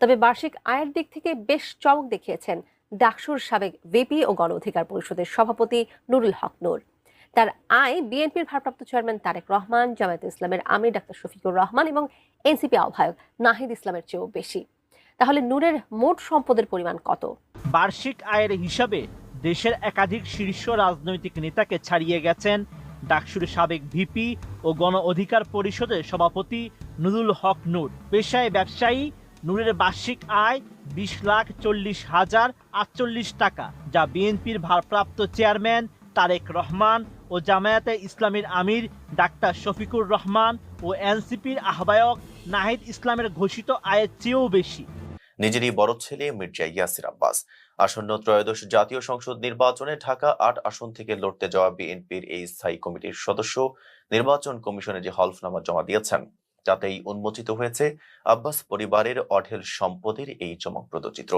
তবে বার্ষিক আয়ের দিক থেকে বেশ চমক দেখিয়েছেন ডাকসুর সাবেক ভিপি ও গণ অধিকার পরিষদের সভাপতি নুরুল হক নূর। তার আয় বিএনপির ভারপ্রাপ্ত চেয়ারম্যান তারেক রহমান, জামায়াতে ইসলামের আমির ডাক্তার শফিকুর রহমান এবং এনসিপি আহ্বায়ক নাহিদ ইসলামের চেয়েও বেশি। তাহলে নূরের মোট সম্পদের পরিমাণ কত? বার্ষিক আয়ের হিসাবে দেশের একাধিক শীর্ষ রাজনৈতিক নেতাকে ছাড়িয়ে গেছেন ডাকসুর সাবেক ভিপি ও গণ অধিকার পরিষদের সভাপতি নুরুল হক নূর। পেশায় ব্যবসায়ী নূরের বার্ষিক আয় 20,40,048 টাকা, যা বিএনপির ভারপ্রাপ্ত চেয়ারম্যান তারেক রহমান ও জামায়াতে ইসলামীর আমির ডাক্তার শফিকুর রহমান ও এনসিপির আহ্বায়ক নাহিদ ইসলামের ঘোষিত আয়ের চেয়েও বেশি। নিজেরই বড় ছেলে মির্জা ইয়াসির আব্বাস আসন্ন ত্রয়োদশ জাতীয় সংসদ নির্বাচনে ঢাকা ৮ আসন থেকে লড়তে যাওয়া বিএনপির এই স্থায়ী কমিটির সদস্য নির্বাচন কমিশনে যে হলফনামা জমা দিয়েছেন তাতেই উন্মোচিত হয়েছে আব্বাস পরিবারের অঢেল সম্পদের এই চমকপ্রদ চিত্র।